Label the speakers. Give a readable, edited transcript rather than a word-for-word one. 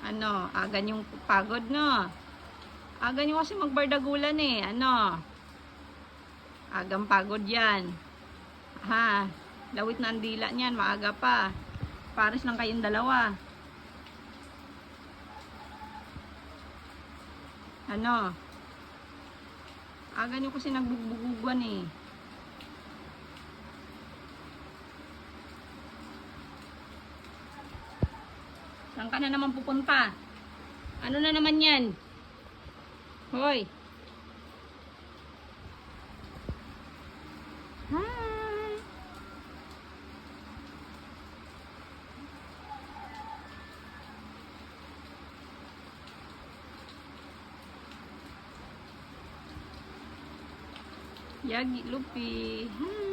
Speaker 1: Ano, aga niyong pagod, no? Aga niyo kasi magbardagulan eh. Ano? Agang pagod yan. Ha? Lawit na ang dila niyan, maaga pa. Pares lang kayong dalawa. Ano? Aga niyo kasi nagbugbugugan eh. Saan ka na naman pupunta? Ano na naman yan? Hoy! Hi! Yagi, Lupi. Hi!